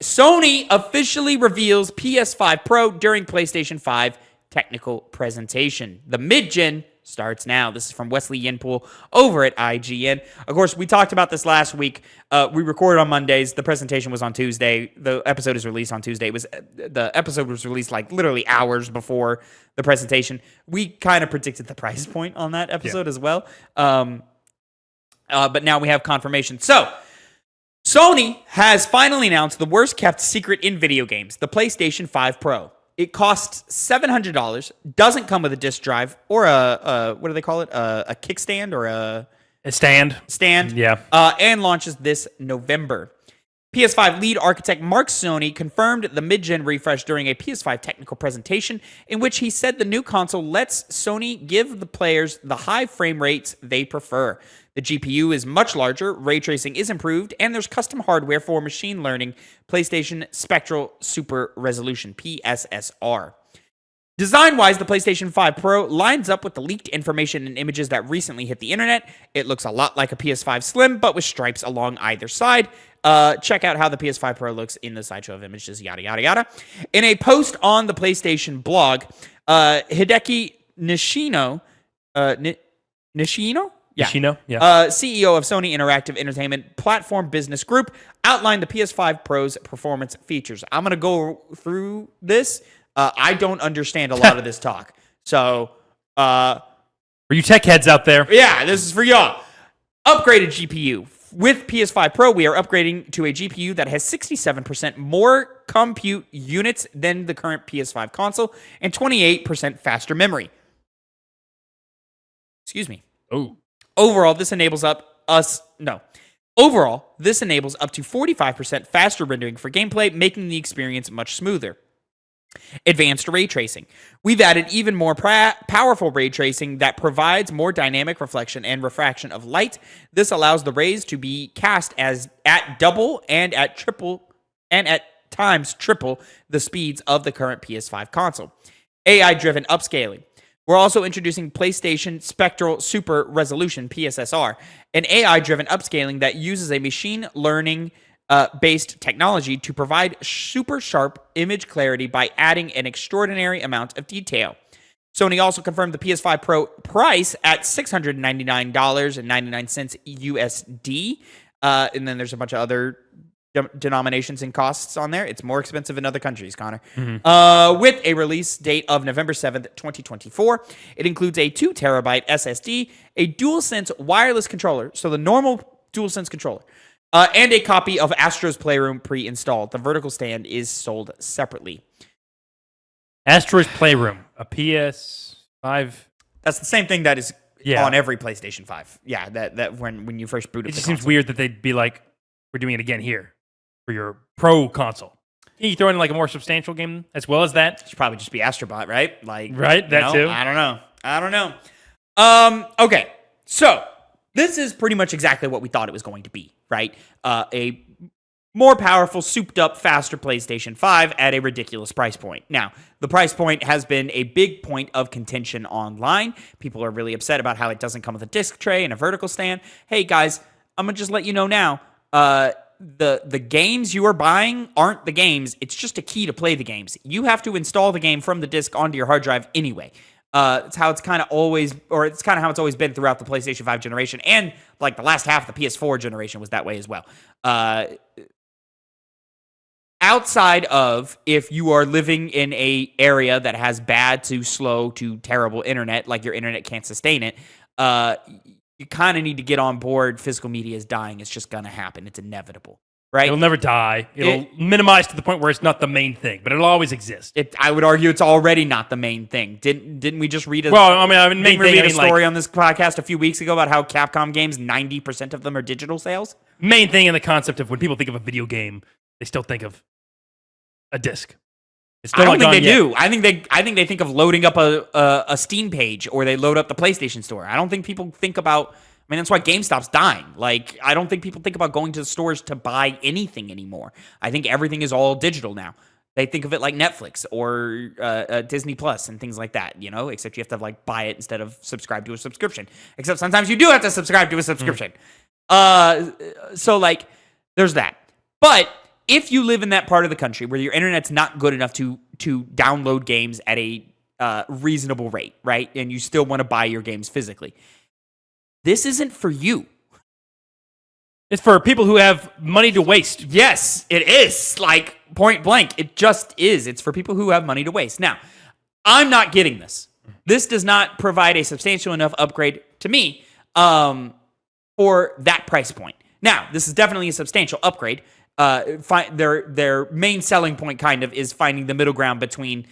Sony officially reveals PS5 Pro during PlayStation 5 technical presentation. The mid-gen starts now. This is from Wesley Yinpool over at IGN. Of course, we talked about this last week. We recorded on Mondays. The presentation was on Tuesday. The episode is released on Tuesday. The episode was released like literally hours before the presentation. We kind of predicted the price point on that episode as well. But now we have confirmation. So, Sony has finally announced the worst kept secret in video games, the PlayStation 5 Pro. It costs $700, doesn't come with a disc drive or what do they call it? A kickstand or a stand. Yeah. And launches this November. PS5 lead architect Mark Cerny confirmed the mid-gen refresh during a PS5 technical presentation in which he said the new console lets Sony give the players the high frame rates they prefer. The GPU is much larger, ray tracing is improved, and there's custom hardware for machine learning, PlayStation Spectral Super Resolution, PSSR. Design-wise, the PlayStation 5 Pro lines up with the leaked information and images that recently hit the internet. It looks a lot like a PS5 Slim, but with stripes along either side. Check out how the PS5 Pro looks in the slideshow of images, yada, yada, yada. In a post on the PlayStation blog, Hideki Nishino, Nishino, yeah. CEO of Sony Interactive Entertainment Platform Business Group, outlined the PS5 Pro's performance features. I'm going to go through this. I don't understand a lot of this talk. So, for you tech heads out there. Yeah, this is for y'all. Upgraded GPU. With PS5 Pro, we are upgrading to a GPU that has 67% more compute units than the current PS5 console and 28% faster memory. Excuse me. Oh. Overall, this enables up to 45% faster rendering for gameplay, making the experience much smoother. Advanced ray tracing. We've added even more powerful ray tracing that provides more dynamic reflection and refraction of light. This allows the rays to be cast as at double and at times triple the speeds of the current PS5 console. AI-driven upscaling. We're also introducing PlayStation Spectral Super Resolution, PSSR, an AI-driven upscaling that uses a machine learning based technology to provide super sharp image clarity by adding an extraordinary amount of detail. Sony also confirmed the PS5 Pro price at $699.99 USD. And then there's a bunch of other denominations and costs on there. It's more expensive in other countries, Connor. Mm-hmm. With a release date of November 7th, 2024. It includes a 2 terabyte SSD, a DualSense wireless controller, so the normal DualSense controller, and a copy of Astro's Playroom pre-installed. The vertical stand is sold separately. Astro's Playroom, a PS5. That's the same thing that is on every PlayStation 5. Yeah, that when you first boot up. It just seems weird that they'd be like, we're doing it again here for your Pro console. Can you throw in like a more substantial game as well as that? It should probably just be Astrobot, right? Like, right, that too. I don't know. Okay, so this is pretty much exactly what we thought it was going to be, right? A more powerful, souped-up, faster PlayStation 5 at a ridiculous price point. Now, the price point has been a big point of contention online. People are really upset about how it doesn't come with a disc tray and a vertical stand. Hey, guys, I'm going to just let you know now, the games you are buying aren't the games. It's just a key to play the games. You have to install the game from the disc onto your hard drive anyway. It's how it's kind of always, or it's kind of how it's always been throughout the PlayStation 5 generation, and like the last half of the PS4 generation was that way as well. Outside of if you are living in a area that has bad to slow to terrible internet, like your internet can't sustain it, you kind of need to get on board. Physical media is dying. It's just going to happen. It's inevitable. Right? It'll never die. It'll minimize to the point where it's not the main thing, but it'll always exist. I would argue it's already not the main thing. Didn't we just read a story on this podcast a few weeks ago about how Capcom games, 90% of them are digital sales? Main thing in the concept of when people think of a video game, they still think of a disc. It's still I don't think they do. I think they think of loading up a Steam page, or they load up the PlayStation Store. I don't think people think about. I mean, that's why GameStop's dying. Like, I don't think people think about going to the stores to buy anything anymore. I think everything is all digital now. They think of it like Netflix or Disney Plus and things like that, you know, except you have to like buy it instead of subscribe to a subscription. Except sometimes you do have to subscribe to a subscription. So like, there's that. But if you live in that part of the country where your internet's not good enough to download games at a reasonable rate, right? And you still want to buy your games physically, this isn't for you. It's for people who have money to waste. Yes, it is. Like, point blank. It just is. It's for people who have money to waste. Now, I'm not getting this. This does not provide a substantial enough upgrade to me for that price point. Now, this is definitely a substantial upgrade. Their main selling point kind of is finding the middle ground between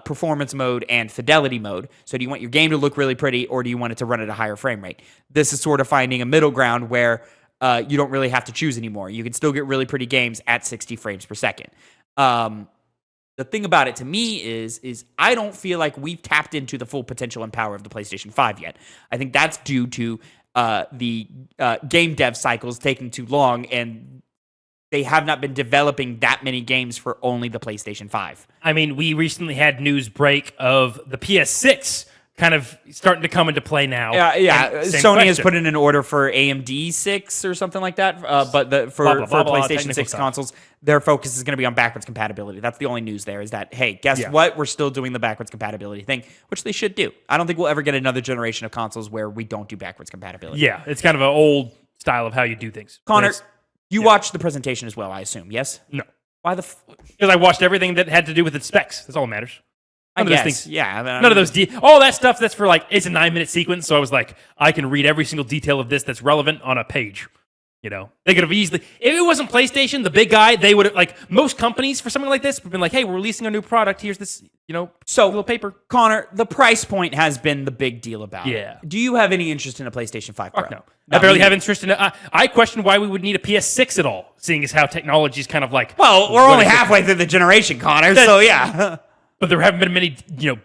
performance mode and fidelity mode. So do you want your game to look really pretty, or do you want it to run at a higher frame rate? This is sort of finding a middle ground where you don't really have to choose anymore. You can still get really pretty games at 60 frames per second. The thing about it to me is I don't feel like we've tapped into the full potential and power of the PlayStation 5 yet. I think that's due to the game dev cycles taking too long, and they have not been developing that many games for only the PlayStation 5. I mean, we recently had news break of the PS6 kind of starting to come into play now. Yeah. Sony has put in an order for AMD 6 or something like that. But for PlayStation 6 consoles, their focus is going to be on backwards compatibility. That's the only news there, is that, hey, guess what? We're still doing the backwards compatibility thing, which they should do. I don't think we'll ever get another generation of consoles where we don't do backwards compatibility. Yeah, it's kind of an old style of how you do things. Connor, you watched the presentation as well, I assume, yes? No. Why because I watched everything that had to do with its specs. That's all that matters. None of those things. Yeah. None of those. All that stuff that's for like, it's a 9-minute sequence. So I was like, I can read every single detail of this that's relevant on a page. You know, they could have easily, if it wasn't PlayStation, the big guy, they would have, like, most companies for something like this have been like, hey, we're releasing a new product. Here's this, so little paper. Connor, the price point has been the big deal about it. Yeah. Do you have any interest in a PlayStation 5 Pro? No. I barely have interest in it. I question why we would need a PS6 at all, seeing as how technology is kind of like. Well, we're only halfway through the generation, Connor, so yeah. But there haven't been many,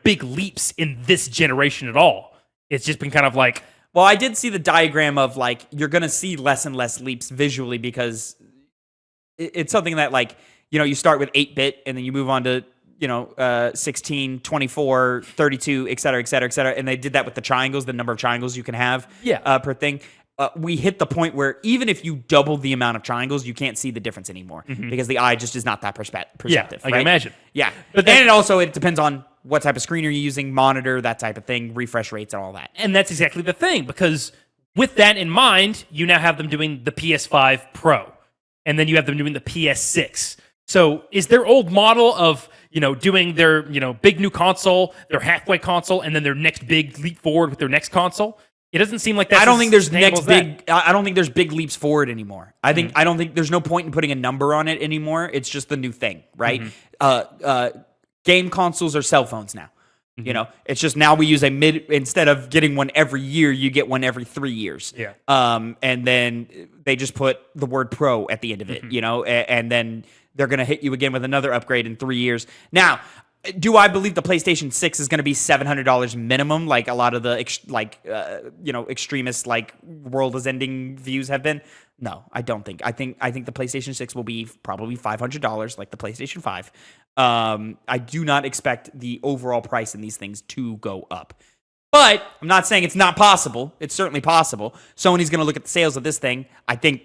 big leaps in this generation at all. It's just been kind of like. Well, I did see the diagram of, like, you're going to see less and less leaps visually because it's something that, like, you start with 8-bit and then you move on to, 16, 24, 32, et cetera, et cetera, et cetera. And they did that with the triangles, the number of triangles you can have per thing. We hit the point where even if you double the amount of triangles, you can't see the difference anymore because the eye just is not that perceptive. Yeah, I can imagine. Yeah. But then it depends on what type of screen are you using, monitor, that type of thing, refresh rates and all that. And that's exactly the thing, because with that in mind, you now have them doing the PS5 Pro, and then you have them doing the PS6. So is their old model of, doing their, big new console, their halfway console, and then their next big leap forward with their next console? It doesn't seem like that. I don't think there's I don't think there's big leaps forward anymore. I don't think there's no point in putting a number on it anymore. It's just the new thing, right? Game consoles are cell phones now. It's just now we use instead of getting one every year, you get one every 3 years. Yeah. And then they just put the word Pro at the end of it, and then they're going to hit you again with another upgrade in 3 years. Now, do I believe the PlayStation 6 is going to be $700 minimum, like a lot of the extremist, like, world is ending views have been? No, I don't think. I think the PlayStation 6 will be probably $500, like the PlayStation 5. I do not expect the overall price in these things to go up. But I'm not saying it's not possible. It's certainly possible. Sony's going to look at the sales of this thing. I think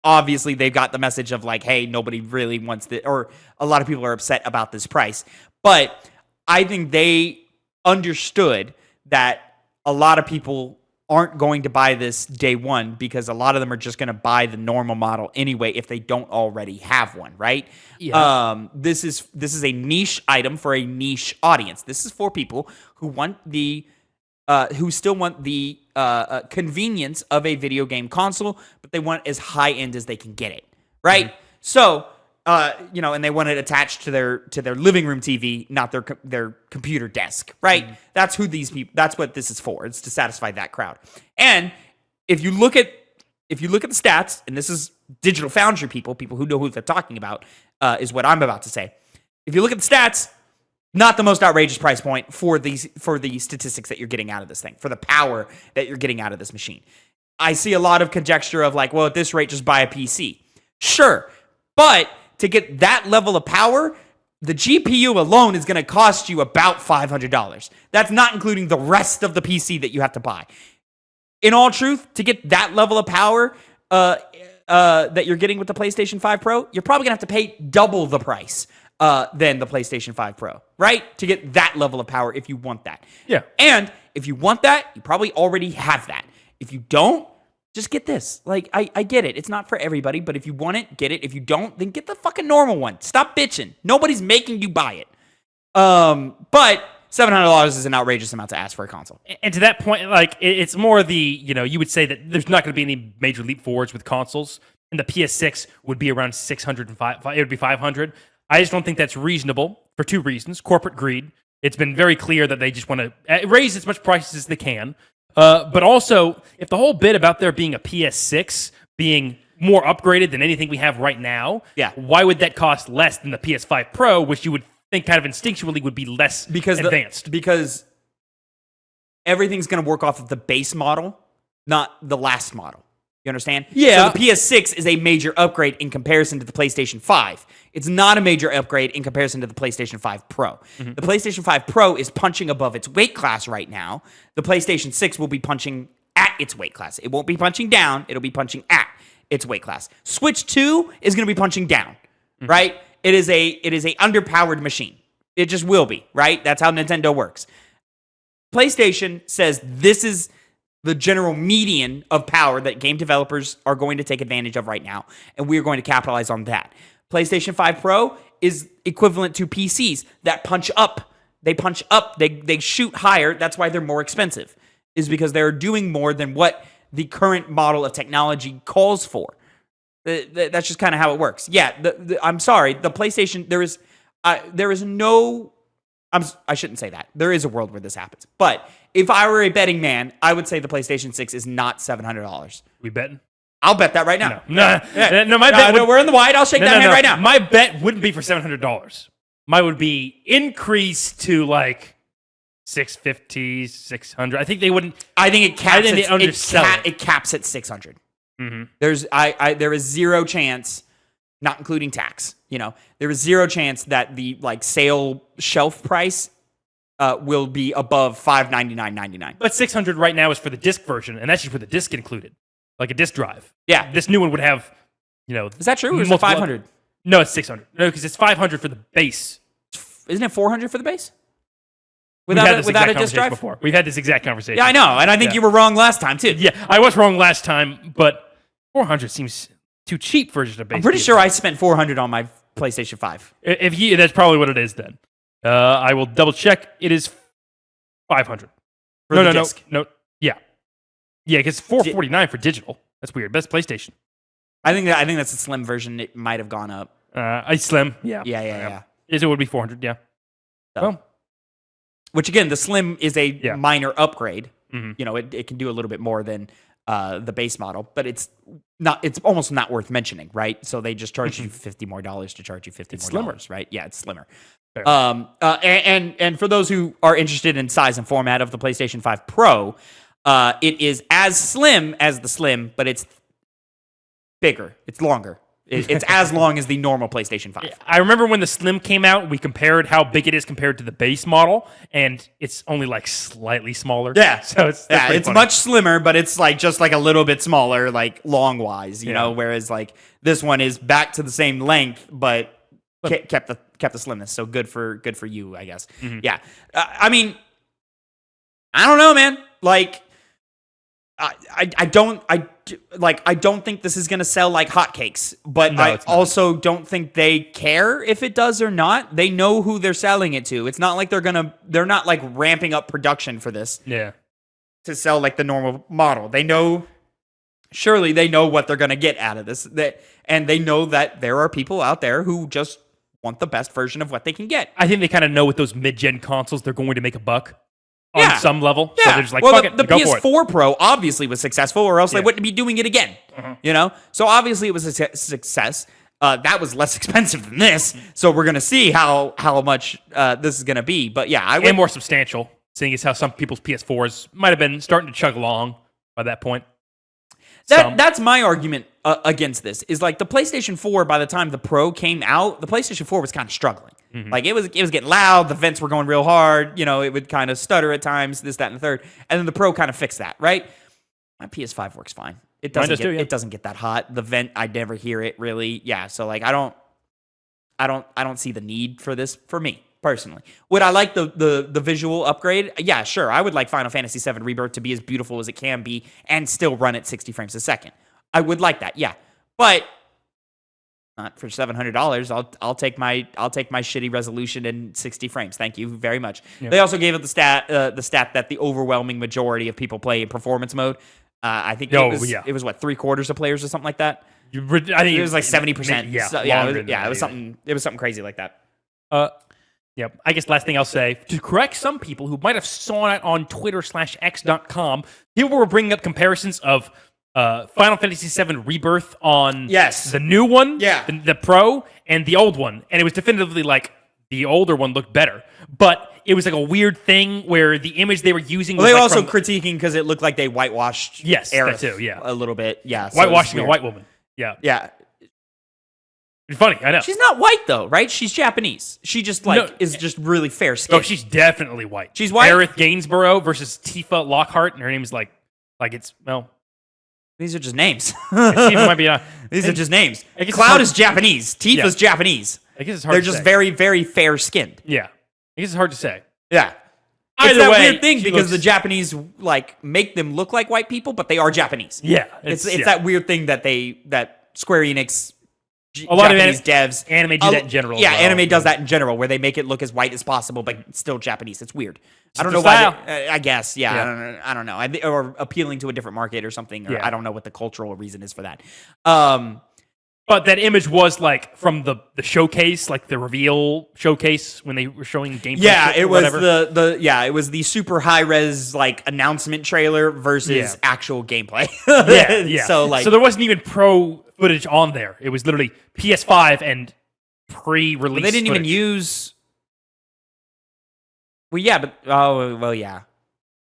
obviously they've got the message of, like, hey, nobody really wants this, or a lot of people are upset about this price. But I think they understood that a lot of people aren't going to buy this day one because a lot of them are just going to buy the normal model anyway if they don't already have one, right? Yeah. This is a niche item for a niche audience. This is for people who want who still want the convenience of a video game console, but they want as high end as they can get it, right? Mm-hmm. So. And they want it attached to their living room TV, not their computer desk, right? Mm-hmm. That's who these people. That's what this is for. It's to satisfy that crowd. And if you look at the stats, and this is Digital Foundry people who know who they're talking about, is what I'm about to say. If you look at the stats, not the most outrageous price point for the statistics that you're getting out of this thing, for the power that you're getting out of this machine. I see a lot of conjecture of, like, well, at this rate, just buy a PC. Sure, but to get that level of power, the GPU alone is going to cost you about $500. That's not including the rest of the PC that you have to buy. In all truth, to get that level of power, that you're getting with the PlayStation 5 Pro, you're probably gonna have to pay double the price than the PlayStation 5 Pro, right? To get that level of power if you want that. Yeah. And if you want that, you probably already have that. If you don't, just get this. Like, I get it. It's not for everybody, but if you want it, get it. If you don't, then get the fucking normal one. Stop bitching. Nobody's making you buy it. But $700 is an outrageous amount to ask for a console. And to that point, like, it's more the, you would say that there's not going to be any major leap forwards with consoles, and the PS6 would be around 605. It would be 500. I just don't think that's reasonable for two reasons. Corporate greed. It's been very clear that they just want to raise as much prices as they can. But also, if the whole bit about there being a PS6 being more upgraded than anything we have right now, why would that cost less than the PS5 Pro, which you would think kind of instinctually would be less advanced? Because everything's going to work off of the base model, not the last model. You understand? Yeah. So the PS6 is a major upgrade in comparison to the PlayStation 5. It's not a major upgrade in comparison to the PlayStation 5 Pro. The PlayStation 5 Pro is punching above its weight class right now. The PlayStation 6 will be punching at its weight class. It won't be punching down. It'll be punching at its weight class. Switch 2 is going to be punching down, right? It is a underpowered machine. It just will be, right? That's how Nintendo works. PlayStation says this is the general median of power that game developers are going to take advantage of right now, and we're going to capitalize on that. PlayStation 5 Pro is equivalent to PCs that punch up. They punch up. They shoot higher. That's why they're more expensive, is because they're doing more than what the current model of technology calls for. That's just kind of how it works. Yeah, I'm sorry. The PlayStation, there is no... I shouldn't say that. There is a world where this happens. But if I were a betting man, I would say the PlayStation 6 is not $700. We betting? I'll bet that right now. No, my bet we're in the white. I'll shake that hand right now. My bet wouldn't be for $700. Mine would be increased to like $650, $600. I think they wouldn't. I think it caps. They undersell it. It caps at $600. There is zero chance, not including tax. There is zero chance that the sale shelf price will be above $599.99. But $600 right now is for the disc version, and that's just with the disc included, like a disc drive. Yeah, this new one would have, Is that true? Or is it $500? No, it's $600. No, because it's $500 for the base. Isn't it $400 for the base? Without a disc drive? Before. We've had this exact conversation. Yeah, I know, and I think you were wrong last time too. Yeah, I was wrong last time, but $400 seems too cheap for just a base. I'm pretty sure I spent $400 on my PlayStation 5. That's probably what it is then. I will double check. It is $500. No. Yeah, because $449 for digital. That's weird. Best PlayStation. I think that's a slim version. It might have gone up. Slim. Yeah. It would be $400. Yeah. So. Well, which again, the slim is a minor upgrade. It can do a little bit more than the base model, but it's almost not worth mentioning, right? So they just charge you $50 more to charge you $50 more dollars, right? Yeah, it's slimmer. And for those who are interested in size and format of the PlayStation 5 Pro, it is as slim as the Slim, but it's bigger. It's longer. It's as long as the normal PlayStation 5. I remember when the Slim came out, we compared how big it is compared to the base model, and it's only slightly smaller. Yeah. So it's funny. Much slimmer, but it's just a little bit smaller, long wise, you know, whereas this one is back to the same length, but kept the slimness. So good for you, I guess. Yeah. I mean, I don't know, man. I don't think this is going to sell like hotcakes, but I also don't think they care if it does or not. They know who they're selling it to. It's not like they're not ramping up production for this. Yeah. To sell the normal model. Surely they know what they're going to get out of this. And they know that there are people out there who just want the best version of what they can get. I think they kind of know with those mid-gen consoles, they're going to make a buck. On some level. Yeah. So they're just fuck it, the go PS4 Pro obviously was successful, or else they wouldn't be doing it again. So obviously it was a success. That was less expensive than this. So we're going to see how much this is going to be. But yeah, and more substantial, seeing as how some people's PS4s might have been starting to chug along by that point. That's my argument against this, is the PlayStation 4, by the time the Pro came out, the PlayStation 4 was kind of struggling. It was getting loud, the vents were going real hard, it would kind of stutter at times, this, that, and the third. And then the Pro kind of fixed that, right? My PS5 works fine. It Mine doesn't does get too, yeah. it doesn't get that hot. The vent, I never hear it really. Yeah, so like I don't see the need for this for me personally. Would I like the visual upgrade? Yeah, sure. I would like Final Fantasy VII Rebirth to be as beautiful as it can be and still run at 60 frames a second. I would like that. Yeah. But not for $700. I'll take my shitty resolution and 60 frames. Thank you very much. Yep. They also gave it the stat that the overwhelming majority of people play in performance mode. I think it was what 3/4 of players or something like that. I think it was like 70%. Yeah, so, it was something. It was something crazy like that. Yep. I guess last thing I'll say, to correct some people who might have saw it on Twitter/X.com, people were bringing up comparisons of Final Fantasy VII Rebirth on the new one, the Pro, and the old one. And it was definitively like the older one looked better. But it was like a weird thing where the image they were using was they were like also critiquing because it looked like they whitewashed Aerith that too, a little bit. Yeah. So whitewashing a white woman. Yeah. Yeah. It's funny, I know. She's not white though, right? She's Japanese. She just is just really fair skin. Oh, she's definitely white. She's white. Aerith Gainsborough versus Tifa Lockhart, and her name's like it's these are just names. Tifa might be these are just names. Cloud is Japanese. Tifa's Japanese. I guess it's hard. They're just very, very fair skinned. Yeah, I guess it's hard to say. Yeah. It's that weird thing because the Japanese like make them look like white people, but they are Japanese. Yeah, it's that weird thing that Square Enix. A lot Japanese of devs. Anime do that in general. Yeah, anime does that in general, where they make it look as white as possible, but still Japanese. It's weird. I don't know why. I guess, yeah. I don't know. Or appealing to a different market or something. Or I don't know what the cultural reason is for that. But that image was like from the showcase, like the reveal showcase when they were showing gameplay. Yeah, it was it was the super high res like announcement trailer versus actual gameplay. yeah. So there wasn't even pro footage on there. It was literally PS5 and pre-release. They didn't even use. Well, yeah, but yeah.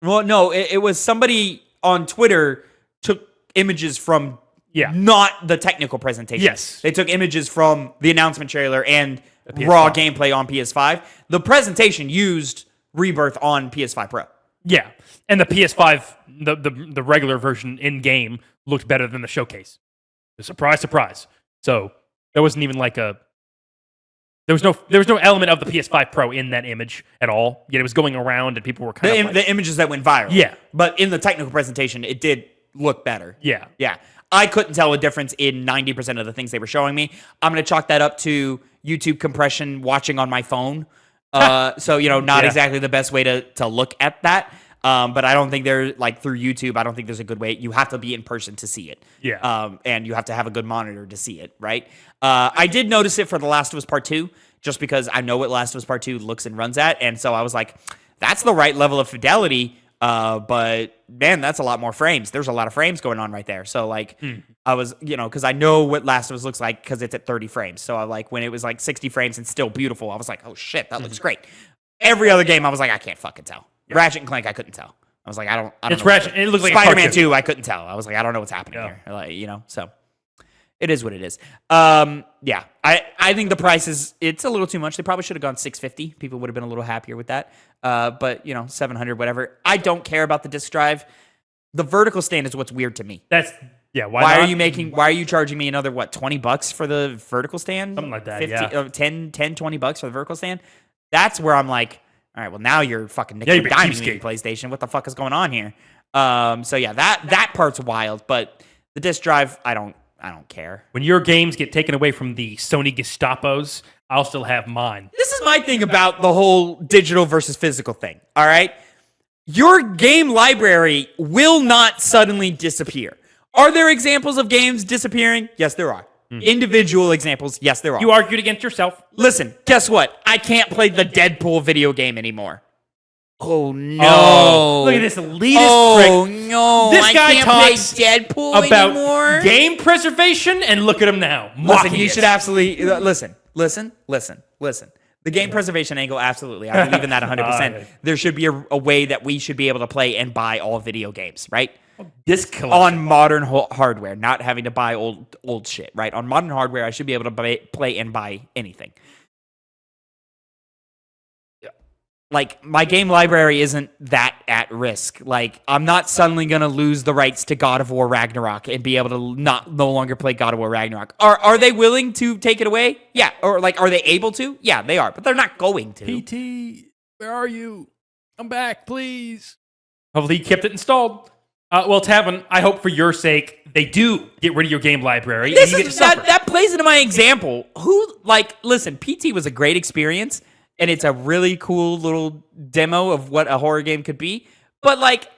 Well, no, it was somebody on Twitter took images from. Yeah. Not the technical presentation. Yes. They took images from the announcement trailer and raw gameplay on PS5. The presentation used Rebirth on PS5 Pro. Yeah. And the PS5, the regular version in-game looked better than the showcase. Surprise, surprise. So there wasn't even like there was no element of the PS5 Pro in that image at all. Yet it was going around and people were kind of the images that went viral. Yeah. But in the technical presentation, it did look better. Yeah. Yeah. I couldn't tell a difference in 90% of the things they were showing me. I'm going to chalk that up to YouTube compression watching on my phone. So, not exactly the best way to look at that. But I don't think they're like through YouTube. I don't think there's a good way. You have to be in person to see it. Yeah. And you have to have a good monitor to see it, right? I did notice it for The Last of Us Part 2, just because I know what Last of Us Part 2 looks and runs at. And so I was like, that's the right level of fidelity. But man, that's a lot more frames. There's a lot of frames going on right there. So like, I was, because I know what Last of Us looks like because it's at 30 frames. So I like when it was like 60 frames and still beautiful, I was like, oh shit, that looks great. Every other game, I was like, I can't fucking tell. Yeah. Ratchet and Clank, I couldn't tell. I was like, I don't it's know. Ratchet. It looks like Spider-Man 2, I couldn't tell. I was like, I don't know what's happening here. Like, so it is what it is. Yeah, I think the price it's a little too much. They probably should have gone $650. People would have been a little happier with that. But $700, whatever. I don't care about the disc drive. The vertical stand is what's weird to me. Why are you charging me another $20 for the vertical stand? Something like that. 10, $20 for the vertical stand. That's where I'm like, all right, well now you're fucking nickel diming me, PlayStation. What the fuck is going on here? So yeah, that part's wild, but the disc drive, I don't care. When your games get taken away from the Sony Gestapos, I'll still have mine. This is my thing about the whole digital versus physical thing, all right? Your game library will not suddenly disappear. Are there examples of games disappearing? Yes, there are. Individual examples, yes, there are. You argued against yourself. Listen, guess what? I can't play the Deadpool video game anymore. Oh no! Oh, look at this elitist prick. Oh no! This guy talks play Deadpool about anymore? Game preservation, and look at him now. Listen, you should absolutely listen. The game preservation angle, absolutely. I believe in that 100%. There should be a way that we should be able to play and buy all video games, right? On modern hardware, not having to buy old shit, right? On modern hardware, I should be able to play and buy anything. like my game library isn't that at risk. Like I'm not suddenly gonna lose the rights to God of War Ragnarok and be able to no longer play God of War Ragnarok. Are they willing to take it away? Yeah. Or like are they able to? Yeah, they are, but they're not going to. PT, where are you? Come back, please. Hopefully he kept it installed. Well, Tavin, I hope for your sake they do get rid of your game library. This is that plays into my example. Listen, PT was a great experience, and it's a really cool little demo of what a horror game could be. But like,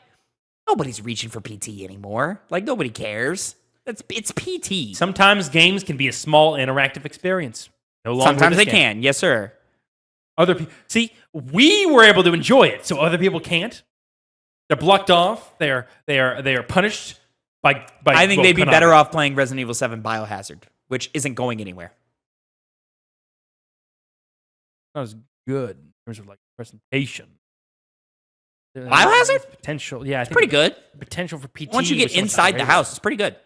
nobody's reaching for PT anymore. Like nobody cares. It's PT. Sometimes games can be a small interactive experience. No longer. Sometimes they can. Yes, sir. Other people see we were able to enjoy it, so other people can't. They're blocked off. They are punished by I think they'd be better off playing Resident Evil 7 Biohazard, which isn't going anywhere. That was good in terms of like presentation. Biohazard? Potential, yeah. It's pretty good. Potential for PT. Once you get inside the house, it's pretty good.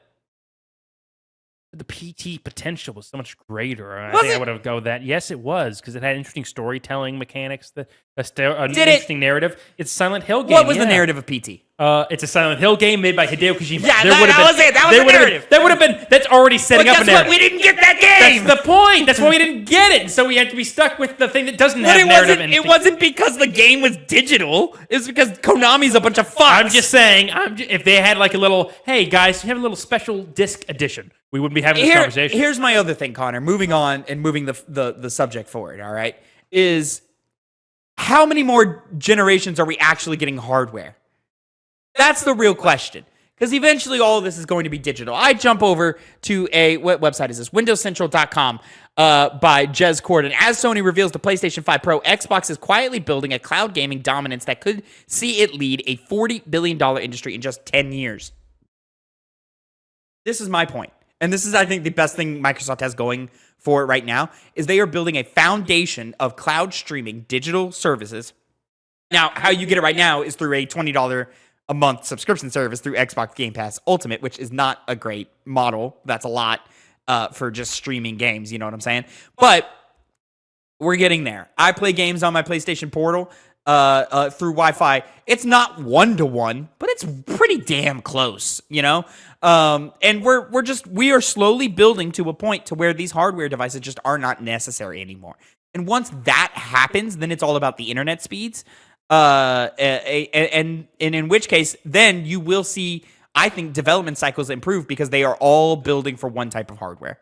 The PT potential was so much greater. I Was think it? I would have go with that. Yes, it was, because it had interesting storytelling mechanics, an Did it? interesting narrative. It's a Silent Hill game. What was the narrative of PT? It's a Silent Hill game made by Hideo Kojima. Yeah, that was it. That was the narrative. That would have been. That's already setting up a Guess narrative. what? We didn't get that game. That's the point. That's why we didn't get it. So we had to be stuck with the thing that doesn't have narrative. It wasn't because the game was digital. It's because Konami's a bunch of fucks. I'm just saying. If they had like a little, hey guys, you have a little special disc edition, we wouldn't be having this conversation. Here's my other thing, Connor. Moving on and moving the subject forward. All right, is how many more generations are we actually getting hardware? That's the real question. Because eventually all of this is going to be digital. I jump over to what website is this? WindowsCentral.com by Jez Corden. As Sony reveals the PlayStation 5 Pro, Xbox is quietly building a cloud gaming dominance that could see it lead a $40 billion industry in just 10 years. This is my point. And this is, I think, the best thing Microsoft has going for it right now, is they are building a foundation of cloud streaming digital services. Now, how you get it right now is through a $20 a month subscription service through Xbox Game Pass Ultimate, which is not a great model. That's a lot for just streaming games, you know what I'm saying? But we're getting there. I play games on my PlayStation Portal through Wi-Fi. It's not 1-to-1, but it's pretty damn close, you know? And we are slowly building to a point to where these hardware devices just are not necessary anymore. And once that happens, then it's all about the internet speeds. And in which case, then you will see, I think, development cycles improve because they are all building for one type of hardware.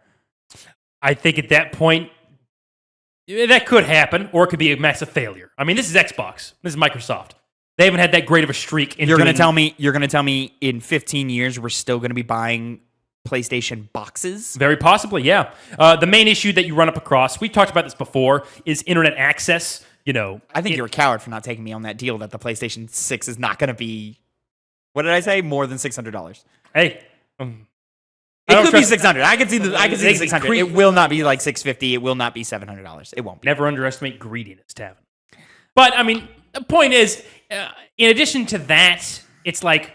I think at that point, that could happen, or it could be a massive failure. I mean, this is Xbox. This is Microsoft. They haven't had that great of a streak. You're going to tell me in 15 years we're still going to be buying PlayStation boxes? Very possibly, yeah. The main issue that you run up across, we talked about this before, is internet access. You know, I think you're a coward for not taking me on that deal that the PlayStation 6 is not going to be, what did I say? More than $600. Hey, it could be $600. I can see the $600. It will not be like $650. It will not be $700. It won't be. Never underestimate greediness, Tavin. But I mean, the point is, in addition to that, it's like,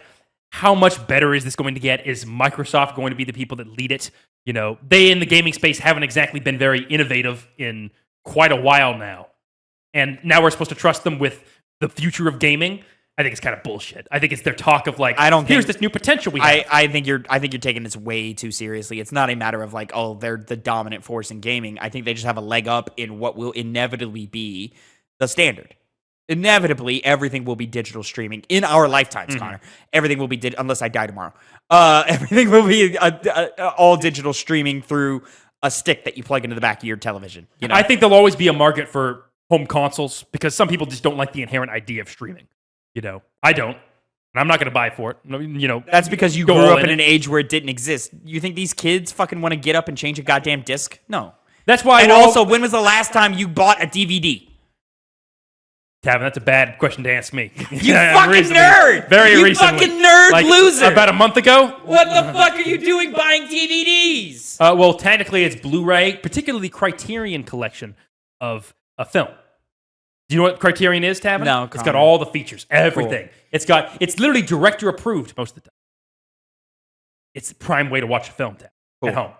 how much better is this going to get? Is Microsoft going to be the people that lead it? You know, they in the gaming space haven't exactly been very innovative in quite a while now. And now we're supposed to trust them with the future of gaming. I think it's kind of bullshit. I think it's their talk of like, here's this new potential we have. I think you're taking this way too seriously. It's not a matter of like, oh, they're the dominant force in gaming. I think they just have a leg up in what will inevitably be the standard. Inevitably, everything will be digital streaming in our lifetimes, Connor. Everything will be unless I die tomorrow. Everything will be all digital streaming through a stick that you plug into the back of your television. You know? I think there'll always be a market for home consoles because some people just don't like the inherent idea of streaming. You know, I don't, and I'm not going to buy for it. You know, that's because you grew up in an age where it didn't exist. You think these kids fucking want to get up and change a goddamn disc? No. That's why. And also, when was the last time you bought a DVD? Tavin, that's a bad question to ask me. You fucking nerd! Very recently. You fucking nerd loser! About a month ago? What the fuck are you doing buying DVDs? Well, technically it's Blu-ray, particularly Criterion collection of a film. Do you know what Criterion is, Tavin? No. It's got all the features, everything. Cool. It's literally director approved most of the time. It's a prime way to watch a film, Tavin, at home.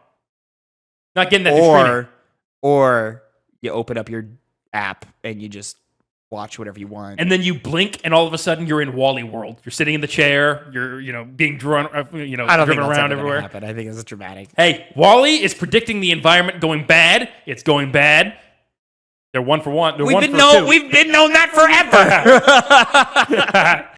Not getting that through streaming. Or you open up your app and you just watch whatever you want. And then you blink, and all of a sudden you're in Wally World. You're sitting in the chair. You're, being drawn, I don't think driven that's around ever everywhere. happen. I think it's dramatic. Hey, Wally is predicting the environment going bad. It's going bad. They're 1 for 1. They're We've 1 been for 2. known that forever.